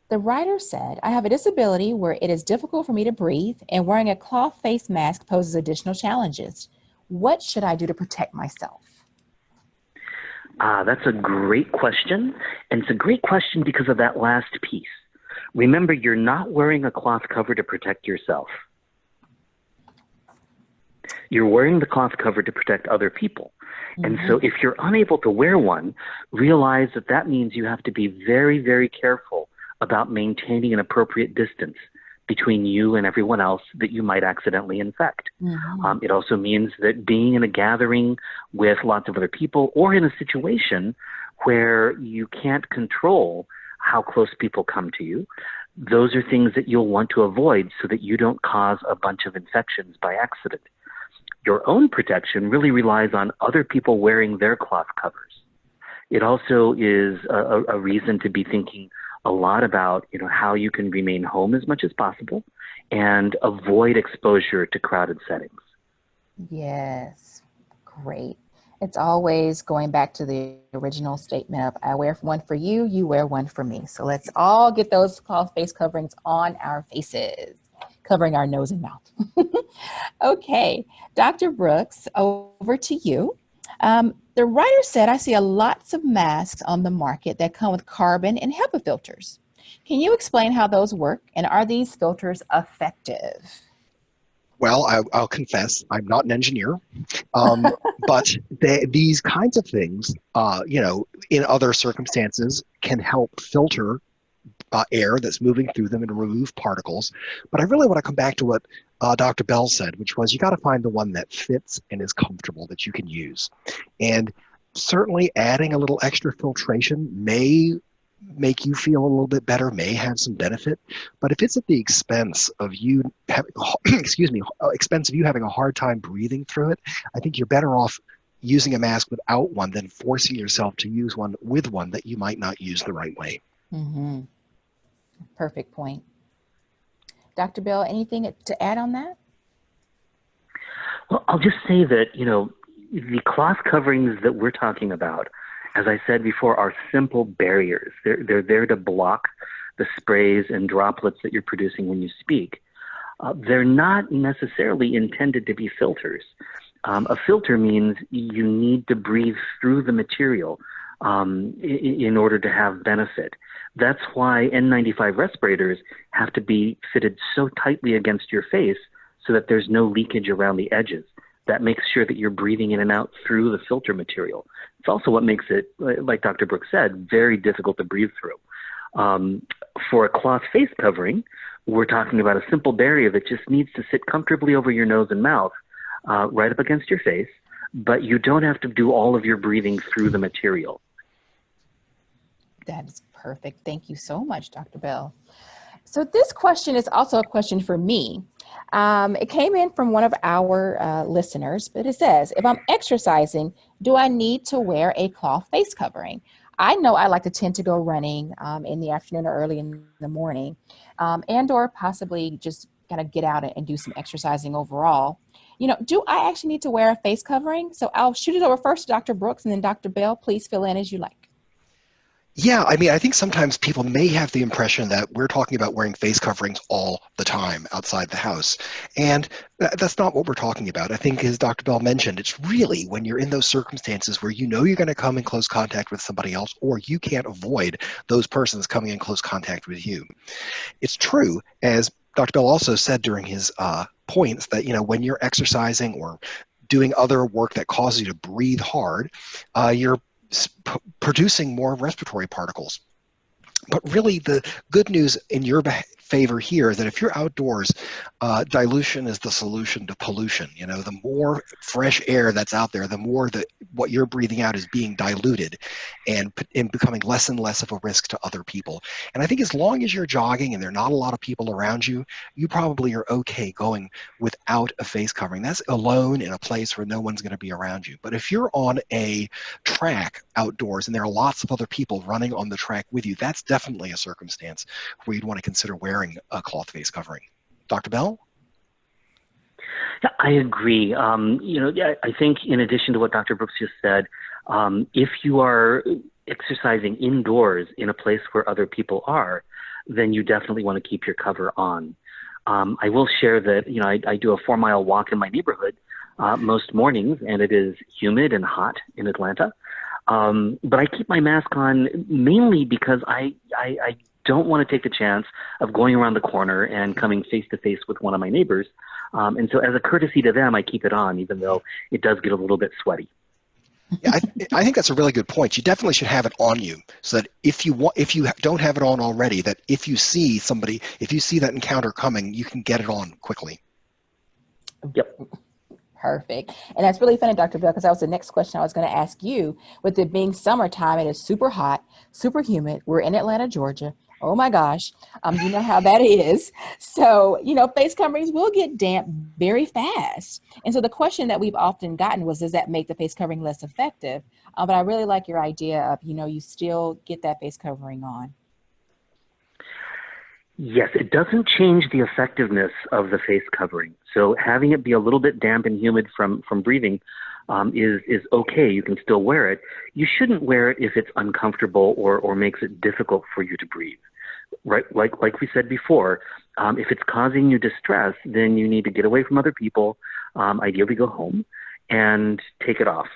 The writer said, I have a disability where it is difficult for me to breathe, and wearing a cloth face mask poses additional challenges. What should I do to protect myself? That's a great question. And it's a great question because of that last piece. Remember, you're not wearing a cloth cover to protect yourself. You're wearing the cloth cover to protect other people. And so if you're unable to wear one, realize that that means you have to be very, very careful about maintaining an appropriate distance between you and everyone else that you might accidentally infect. It also means that being in a gathering with lots of other people or in a situation where you can't control how close people come to you, those are things that you'll want to avoid so that you don't cause a bunch of infections by accident. Your own protection really relies on other people wearing their cloth covers. It also is a reason to be thinking a lot about, how you can remain home as much as possible and avoid exposure to crowded settings. Yes, great. It's always going back to the original statement of I wear one for you, you wear one for me. So let's all get those cloth face coverings on our faces, covering our nose and mouth. Okay, Dr. Brooks, over to you. The writer said, I see lots of masks on the market that come with carbon and HEPA filters. Can you explain how those work, and are these filters effective? Well, I'll confess, I'm not an engineer, but these kinds of things, in other circumstances can help filter air that's moving through them and remove particles. But I really want to come back to what Dr. Bell said, which was you got to find the one that fits and is comfortable that you can use. And certainly adding a little extra filtration may make you feel a little bit better, may have some benefit. But if it's at the expense of you having, expense of you having a hard time breathing through it, I think you're better off using a mask without one than forcing yourself to use one with one that you might not use the right way. Perfect point. Dr. Bell, anything to add on that? Well, I'll just say that, the cloth coverings that we're talking about, as I said before, are simple barriers. They're there to block the sprays and droplets that you're producing when you speak. They're not necessarily intended to be filters. A filter means you need to breathe through the material in order to have benefit. That's why N95 respirators have to be fitted so tightly against your face so that there's no leakage around the edges. That makes sure that you're breathing in and out through the filter material. It's also what makes it, like Dr. Brooks said, very difficult to breathe through. For a cloth face covering, we're talking about a simple barrier that just needs to sit comfortably over your nose and mouth, right up against your face, but you don't have to do all of your breathing through the material. That is perfect. Thank you so much, Dr. Bell. So this question is also a question for me. It came in from one of our listeners, but it says, if I'm exercising, do I need to wear a cloth face covering? I know I like to tend to go running in the afternoon or early in the morning, and or possibly just kind of get out and do some exercising overall. Do I actually need to wear a face covering? So I'll shoot it over first to Dr. Brooks, and then Dr. Bell, please fill in as you like. Yeah, I think sometimes people may have the impression that we're talking about wearing face coverings all the time outside the house. And that's not what we're talking about. I think, as Dr. Bell mentioned, it's really when you're in those circumstances where you're going to come in close contact with somebody else, or you can't avoid those persons coming in close contact with you. It's true, as Dr. Bell also said during his points, that when you're exercising or doing other work that causes you to breathe hard, you're producing more respiratory particles. But really, the good news in your favor here is that if you're outdoors, dilution is the solution to pollution. The more fresh air that's out there, the more that what you're breathing out is being diluted and becoming less and less of a risk to other people. And I think as long as you're jogging and there are not a lot of people around you, you probably are okay going without a face covering. That's alone in a place where no one's going to be around you. But if you're on a track outdoors and there are lots of other people running on the track with you, that's definitely a circumstance where you'd want to consider wearing a cloth face covering. Dr. Bell? Yeah, I agree. I think in addition to what Dr. Brooks just said, if you are exercising indoors in a place where other people are, then you definitely want to keep your cover on. I will share that, I do a 4-mile walk in my neighborhood most mornings, and it is humid and hot in Atlanta. But I keep my mask on mainly because I don't want to take the chance of going around the corner and coming face to face with one of my neighbors. And so as a courtesy to them, I keep it on, even though it does get a little bit sweaty. Yeah, I think that's a really good point. You definitely should have it on you, so that if you don't have it on already, that if you see somebody, if you see that encounter coming, you can get it on quickly. Yep. Perfect. And that's really funny, Dr. Bell, because that was the next question I was going to ask you. With it being summertime, it is super hot, super humid. We're in Atlanta, Georgia. Oh my gosh. You know how that is. So, face coverings will get damp very fast. And so the question that we've often gotten was, does that make the face covering less effective? But I really like your idea of, you still get that face covering on. Yes, it doesn't change the effectiveness of the face covering. So having it be a little bit damp and humid from breathing is okay. You can still wear it. You shouldn't wear it if it's uncomfortable or makes it difficult for you to breathe. Right, like we said before, if it's causing you distress, then you need to get away from other people, ideally go home, and take it off.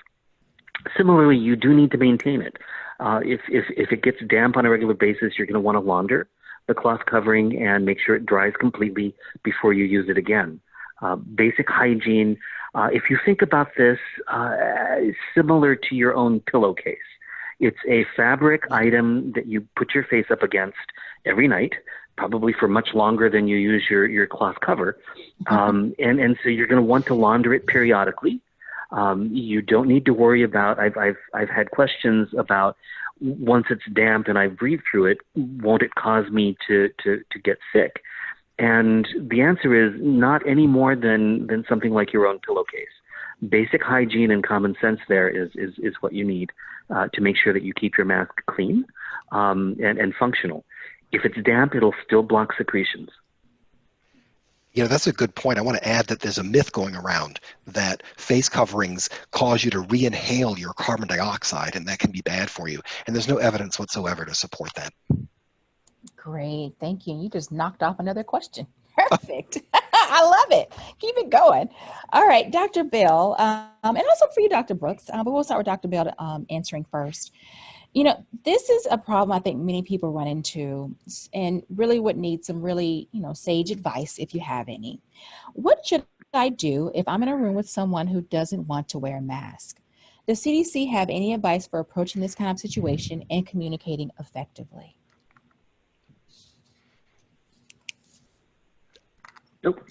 Similarly, you do need to maintain it. If it gets damp on a regular basis, you're going to want to launder the cloth covering and make sure it dries completely before you use it again. Basic hygiene, if you think about this similar to your own pillowcase, it's a fabric item that you put your face up against every night, probably for much longer than you use your cloth cover. And so you're going to want to launder it periodically. You don't need to worry about, I've had questions about, once it's damp and I breathe through it, won't it cause me to get sick? And the answer is not any more than something like your own pillowcase. Basic hygiene and common sense there is what you need to make sure that you keep your mask clean and functional. If it's damp, it'll still block secretions. That's a good point. I want to add that there's a myth going around that face coverings cause you to re-inhale your carbon dioxide, and that can be bad for you. And there's no evidence whatsoever to support that. Great. Thank you. You just knocked off another question. Perfect. I love it. Keep it going. All right, Dr. Bell, and also for you, Dr. Brooks, but we'll start with Dr. Bell answering first. This is a problem I think many people run into and really would need some really, sage advice if you have any. What should I do if I'm in a room with someone who doesn't want to wear a mask? Does CDC have any advice for approaching this kind of situation and communicating effectively? Nope.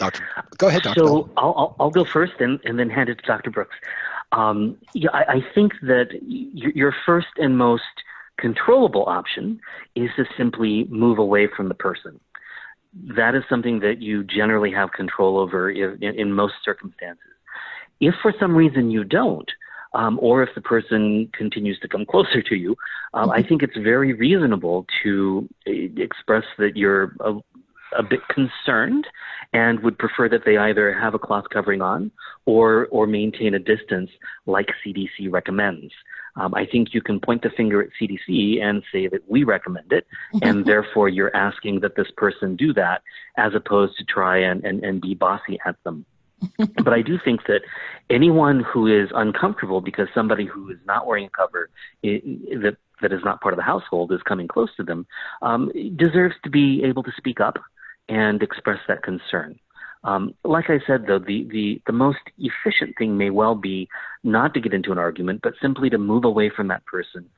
Go ahead, Dr. So I'll go first and then hand it to Dr. Brooks. I think that your first and most controllable option is to simply move away from the person. That is something that you generally have control over in most circumstances. If for some reason you don't, or if the person continues to come closer to you, I think it's very reasonable to express that you're a bit concerned and would prefer that they either have a cloth covering on or maintain a distance like CDC recommends. I think you can point the finger at CDC and say that we recommend it, and therefore you're asking that this person do that as opposed to try and be bossy at them. But I do think that anyone who is uncomfortable because somebody who is not wearing a cover that is not part of the household is coming close to them deserves to be able to speak up and express that concern. Like I said, though, the most efficient thing may well be not to get into an argument, but simply to move away from that person.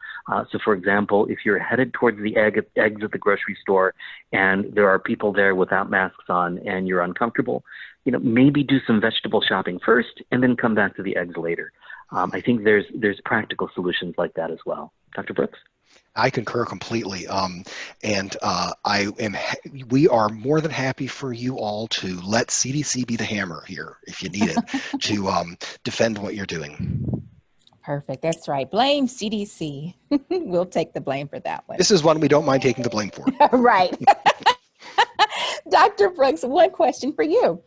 So, for example, if you're headed towards the eggs at the grocery store and there are people there without masks on and you're uncomfortable, maybe do some vegetable shopping first and then come back to the eggs later. I think there's practical solutions like that as well. Dr. Brooks? I concur completely. We are more than happy for you all to let CDC be the hammer here, if you need it, to defend what you're doing. Perfect. That's right. Blame CDC. We'll take the blame for that one. This is one we don't mind taking the blame for. Right. Dr. Brooks, one question for you.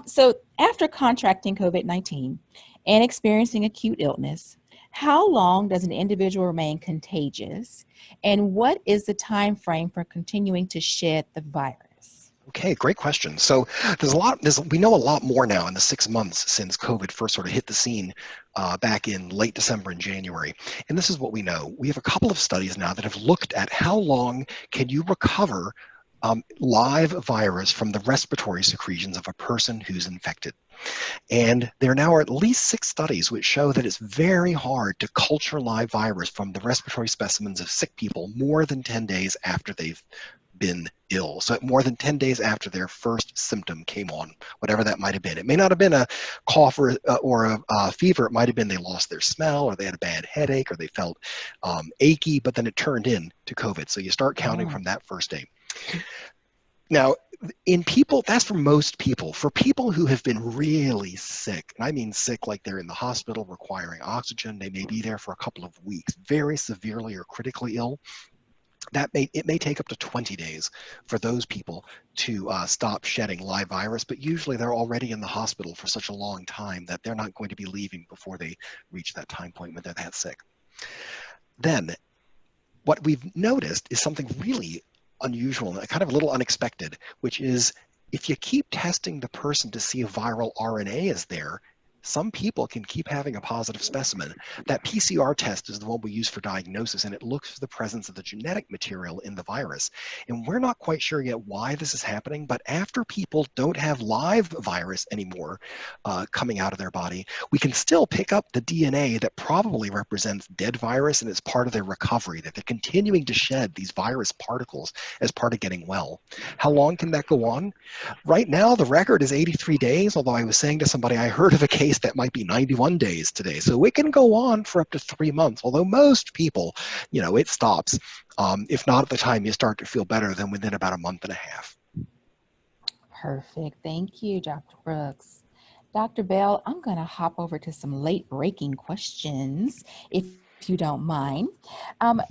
So after contracting COVID-19 and experiencing acute illness, how long does an individual remain contagious? And what is the time frame for continuing to shed the virus? Okay, great question. So we know a lot more now in the 6 months since COVID first sort of hit the scene back in late December and January. And this is what we know. We have a couple of studies now that have looked at how long can you recover live virus from the respiratory secretions of a person who's infected. And there now are at least 6 studies which show that it's very hard to culture live virus from the respiratory specimens of sick people more than 10 days after they've been ill. So more than 10 days after their first symptom came on, whatever that might have been. It may not have been a cough or a fever. It might have been they lost their smell, or they had a bad headache, or they felt achy, but then it turned into COVID. So you start counting from that first day. Now, in people, that's for most people. For people who have been really sick, and I mean sick like they're in the hospital requiring oxygen, they may be there for a couple of weeks, very severely or critically ill, it may take up to 20 days for those people to stop shedding live virus, but usually they're already in the hospital for such a long time that they're not going to be leaving before they reach that time point when they're that sick. Then, what we've noticed is something really unusual and kind of a little unexpected, which is if you keep testing the person to see if viral RNA is there, some people can keep having a positive specimen. That PCR test is the one we use for diagnosis, and it looks for the presence of the genetic material in the virus. And we're not quite sure yet why this is happening, but after people don't have live virus anymore coming out of their body, we can still pick up the DNA that probably represents dead virus, and it's part of their recovery, that they're continuing to shed these virus particles as part of getting well. How long can that go on? Right now, the record is 83 days, although I was saying to somebody, I heard of a case that might be 91 days today. So it can go on for up to 3 months, although most people, it stops. If not at the time you start to feel better, then within about a month and a half. Perfect. Thank you, Dr. Brooks. Dr. Bell, I'm going to hop over to some late breaking questions, if you don't mind.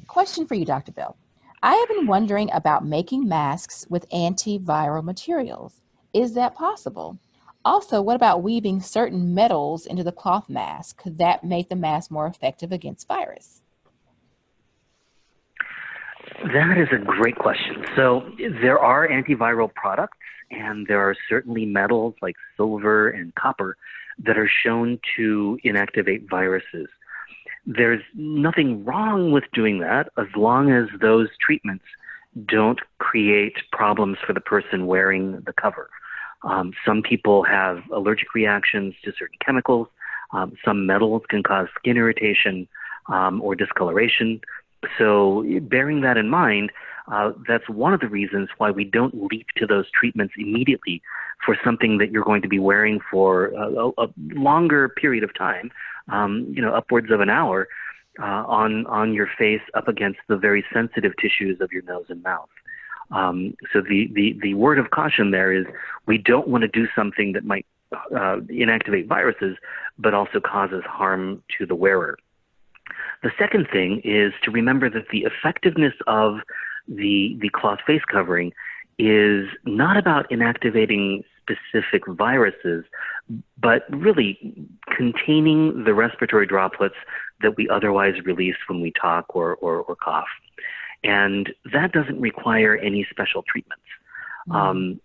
Question for you, Dr. Bell. I have been wondering about making masks with antiviral materials. Is that possible? Also, what about weaving certain metals into the cloth mask? Could that make the mask more effective against virus? That is a great question. So there are antiviral products, and there are certainly metals like silver and copper that are shown to inactivate viruses. There's nothing wrong with doing that as long as those treatments don't create problems for the person wearing the cover. Some people have allergic reactions to certain chemicals. Some metals can cause skin irritation or discoloration. So bearing that in mind, that's one of the reasons why we don't leap to those treatments immediately for something that you're going to be wearing for a longer period of time, upwards of an hour on your face up against the very sensitive tissues of your nose and mouth. So the word of caution there is we don't want to do something that might inactivate viruses, but also causes harm to the wearer. The second thing is to remember that the effectiveness of the cloth face covering is not about inactivating specific viruses, but really containing the respiratory droplets that we otherwise release when we talk or cough. And that doesn't require any special treatments.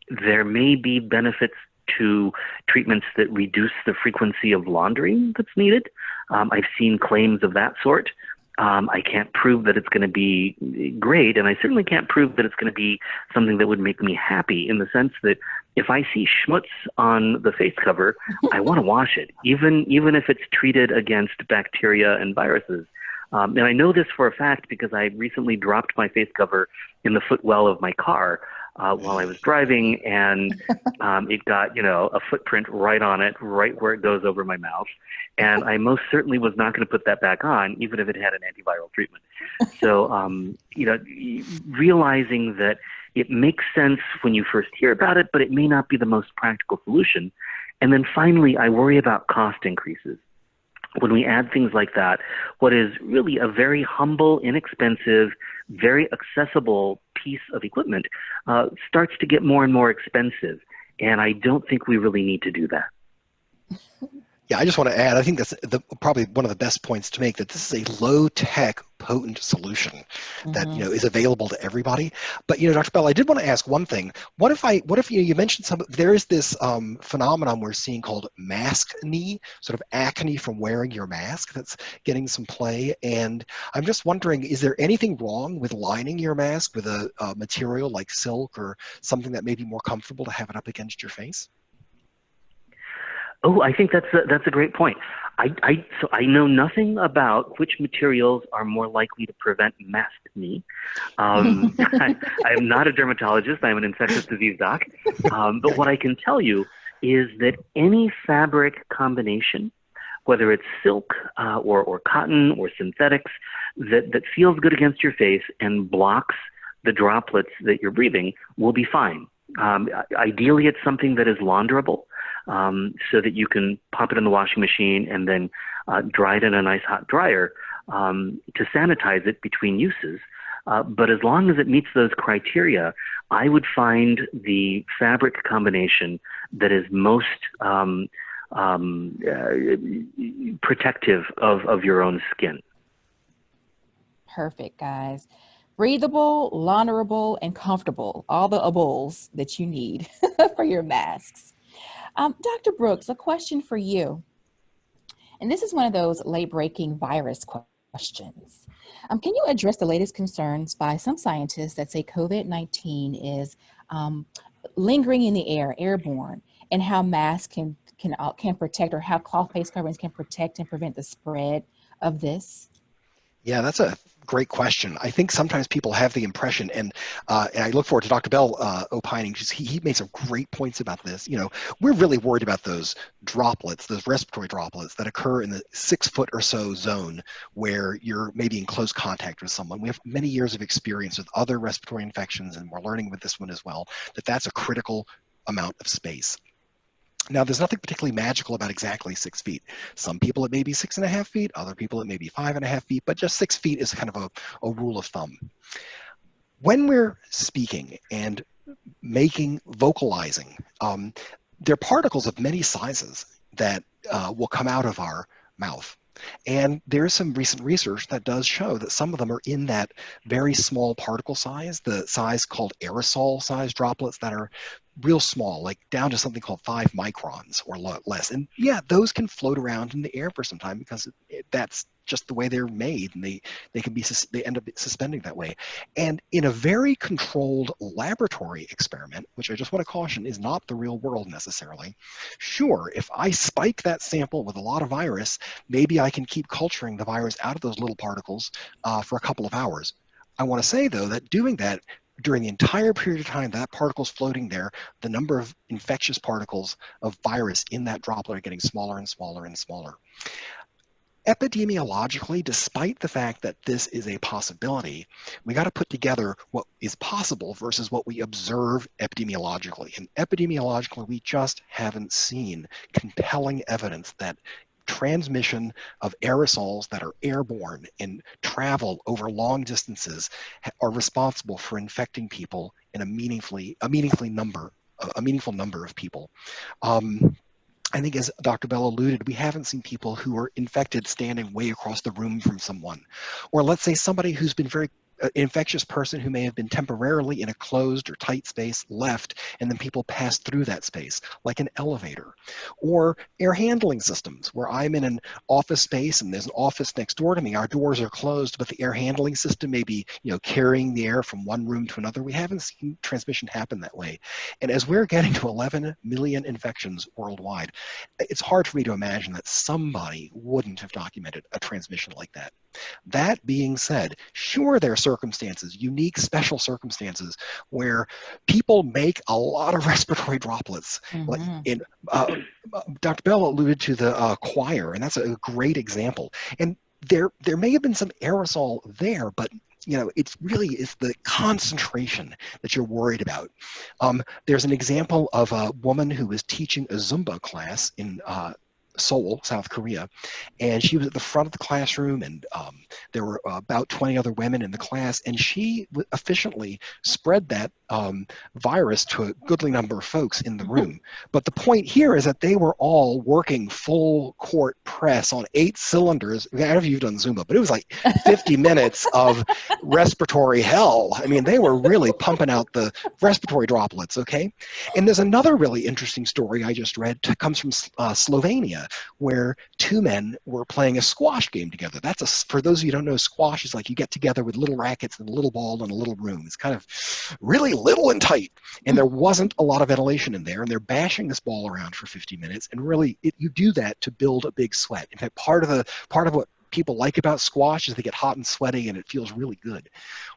There may be benefits to treatments that reduce the frequency of laundering that's needed. I've seen claims of that sort. I can't prove that it's going to be great, and I certainly can't prove that it's going to be something that would make me happy, in the sense that if I see schmutz on the face cover, I want to wash it, even if it's treated against bacteria and viruses. And I know this for a fact because I recently dropped my face cover in the footwell of my car while I was driving, and it got, a footprint right on it, right where it goes over my mouth. And I most certainly was not going to put that back on, even if it had an antiviral treatment. So, realizing that it makes sense when you first hear about it, but it may not be the most practical solution. And then finally, I worry about cost increases. When we add things like that, what is really a very humble, inexpensive, very accessible piece of equipment starts to get more and more expensive. And I don't think we really need to do that. Yeah, I just want to add, I think that's probably one of the best points to make, that this is a low-tech, potent solution that, is available to everybody. But, Dr. Bell, I did want to ask one thing. What if you mentioned there is this phenomenon we're seeing called maskne, sort of acne from wearing your mask, that's getting some play. And I'm just wondering, is there anything wrong with lining your mask with a material like silk or something that may be more comfortable to have it up against your face? Oh, I think that's a great point. So I know nothing about which materials are more likely to prevent maskne. I am not a dermatologist. I'm an infectious disease doc. But what I can tell you is that any fabric combination, whether it's silk or cotton or synthetics, that feels good against your face and blocks the droplets that you're breathing, will be fine. Ideally, it's something that is launderable, so that you can pop it in the washing machine and then dry it in a nice hot dryer to sanitize it between uses. But as long as it meets those criteria, I would find the fabric combination that is most protective of your own skin. Perfect, guys. Breathable, launderable, and comfortable. All the ables that you need for your masks. Dr. Brooks, a question for you. And this is one of those late-breaking virus questions. Can you address the latest concerns by some scientists that say COVID-19 is lingering in the air, airborne, and how masks can protect, or how cloth face coverings can protect and prevent the spread of this? Yeah, that's a great question. I think sometimes people have the impression, and I look forward to Dr. Bell opining, because he made some great points about this. We're really worried about those droplets, those respiratory droplets that occur in the 6 foot or so zone where you're maybe in close contact with someone. We have many years of experience with other respiratory infections, and we're learning with this one as well, that that's a critical amount of space. Now, there's nothing particularly magical about exactly 6 feet. Some people it may be 6.5 feet, other people it may be 5.5 feet, but just 6 feet is kind of a rule of thumb. When we're speaking and vocalizing, there are particles of many sizes that will come out of our mouth. And there's some recent research that does show that some of them are in that very small particle size, the size called aerosol size droplets that are real small, like down to something called 5 microns or less. And yeah, those can float around in the air for some time, because that's just the way they're made, and they end up suspending that way. And in a very controlled laboratory experiment, which I just want to caution is not the real world necessarily, sure, if I spike that sample with a lot of virus, maybe I can keep culturing the virus out of those little particles for a couple of hours. I want to say, though, that doing that during the entire period of time that particle's floating there, the number of infectious particles of virus in that droplet are getting smaller and smaller and smaller. Epidemiologically, despite the fact that this is a possibility, we got to put together what is possible versus what we observe epidemiologically. And epidemiologically, we just haven't seen compelling evidence that transmission of aerosols that are airborne and travel over long distances are responsible for infecting people in a meaningful number of people. I think, as Dr. Bell alluded, we haven't seen people who are infected standing way across the room from someone. Or let's say somebody who's been infectious person who may have been temporarily in a closed or tight space left, and then people pass through that space, like an elevator. Or air handling systems, where I'm in an office space and there's an office next door to me. Our doors are closed, but the air handling system may be carrying the air from one room to another. We haven't seen transmission happen that way. And as we're getting to 11 million infections worldwide, it's hard for me to imagine that somebody wouldn't have documented a transmission like that. That being said, sure, there are circumstances, unique, special circumstances, where people make a lot of respiratory droplets. Dr. Bell alluded to the choir, and that's a great example. And there may have been some aerosol there, but it's the concentration that you're worried about. There's an example of a woman who was teaching a Zumba class in Seoul, South Korea, and she was at the front of the classroom, and there were about 20 other women in the class, and she efficiently spread that virus to a goodly number of folks in the room. But the point here is that they were all working full court press on 8 cylinders. I don't know if you've done Zumba, but it was like 50 minutes of respiratory hell. I mean, they were really pumping out the respiratory droplets, okay? And there's another really interesting story I just read, comes from Slovenia, where 2 men were playing a squash game together. For those of you who don't know, squash is like you get together with little rackets and a little ball in a little room. It's kind of really little and tight. And there wasn't a lot of ventilation in there, and they're bashing this ball around for 50 minutes. And really, you do that to build a big sweat. In fact, part of what people like about squash is they get hot and sweaty and it feels really good.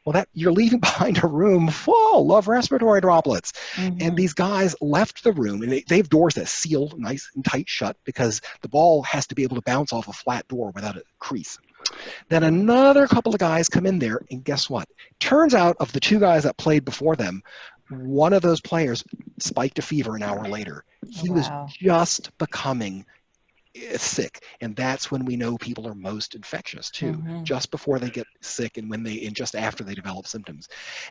Well, that you're leaving behind a room full of respiratory droplets. And these guys left the room, and they have doors that seal nice and tight shut because the ball has to be able to bounce off a flat door without a crease. Then another couple of guys come in there, and guess what? Turns out of the 2 guys that played before them, one of those players spiked a fever an hour later. He was just becoming sick, and that's when we know people are most infectious too, just before they get sick and just after they develop symptoms.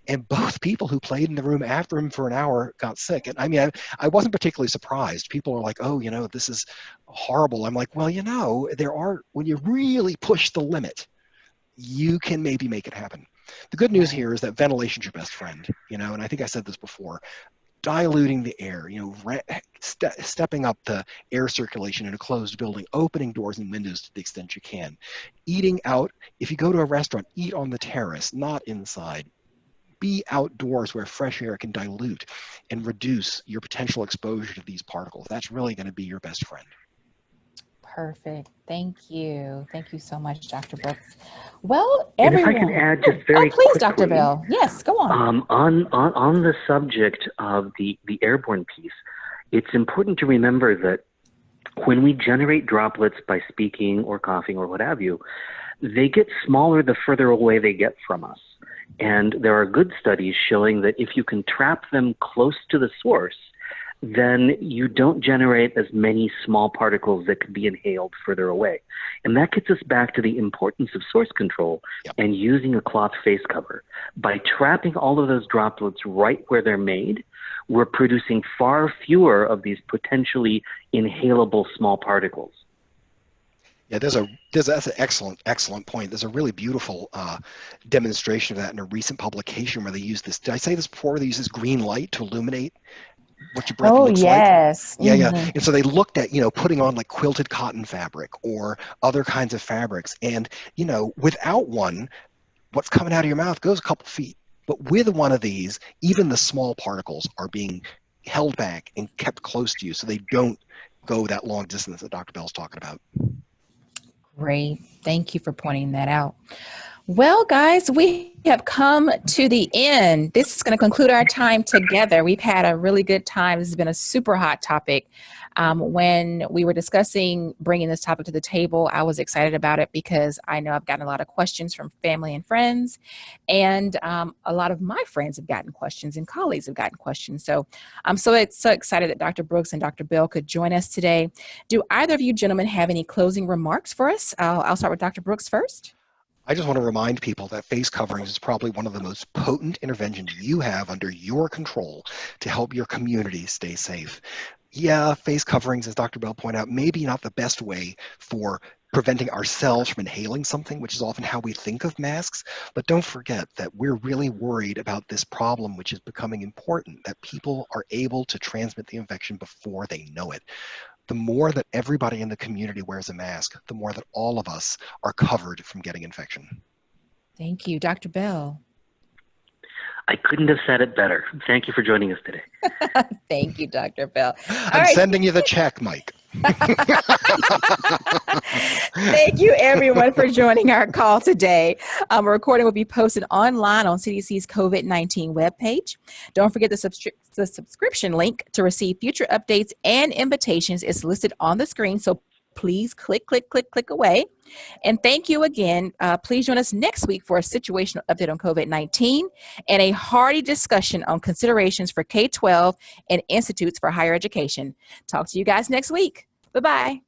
And both people who played in the room after him for an hour got sick. And I mean, I wasn't particularly surprised. People are like, oh, this is horrible. I'm like, well, when you really push the limit, you can maybe make it happen. The good news here is that ventilation's your best friend, and I think I said this before. Diluting the air, stepping up the air circulation in a closed building, opening doors and windows to the extent you can. Eating out, if you go to a restaurant, eat on the terrace, not inside. Be outdoors where fresh air can dilute and reduce your potential exposure to these particles. That's really going to be your best friend. Perfect. Thank you. Thank you so much, Dr. Brooks. Well, everyone. And if I can add just very please, quickly, Dr. Bell. Yes, go on. On the subject of the airborne piece, it's important to remember that when we generate droplets by speaking or coughing or what have you, they get smaller the further away they get from us. And there are good studies showing that if you can trap them close to the source, then you don't generate as many small particles that could be inhaled further away. And that gets us back to the importance of source control and using a cloth face cover. By trapping all of those droplets right where they're made, we're producing far fewer of these potentially inhalable small particles. Yeah, that's an excellent point. There's a really beautiful demonstration of that in a recent publication where they use this. Did I say this before? They use this green light to illuminate what your breath looks like. Yeah. And so they looked at, putting on like quilted cotton fabric or other kinds of fabrics. And, without one, what's coming out of your mouth goes a couple feet. But with one of these, even the small particles are being held back and kept close to you so they don't go that long distance that Dr. Bell's talking about. Great. Thank you for pointing that out. Well, guys, we have come to the end. This is going to conclude our time together. We've had a really good time. This has been a super hot topic. When we were discussing bringing this topic to the table, I was excited about it because I know I've gotten a lot of questions from family and friends, and a lot of my friends have gotten questions and colleagues have gotten questions. So I'm so excited that Dr. Brooks and Dr. Bell could join us today. Do either of you gentlemen have any closing remarks for us? I'll start with Dr. Brooks first. I just want to remind people that face coverings is probably one of the most potent interventions you have under your control to help your community stay safe. Yeah, face coverings, as Dr. Bell pointed out, maybe not the best way for preventing ourselves from inhaling something, which is often how we think of masks. But don't forget that we're really worried about this problem, which is becoming important, that people are able to transmit the infection before they know it. The more that everybody in the community wears a mask, the more that all of us are covered from getting infection. Thank you. Dr. Bell. I couldn't have said it better. Thank you for joining us today. Thank you, Dr. Bell. I'm sending you the check, Mike. Thank you, everyone, for joining our call today. A recording will be posted online on CDC's COVID-19 webpage. Don't forget the subscription link to receive future updates and invitations is listed on the screen. So please click away. And thank you again. Please join us next week for a situational update on COVID-19 and a hearty discussion on considerations for K-12 and institutes for higher education. Talk to you guys next week. Bye-bye.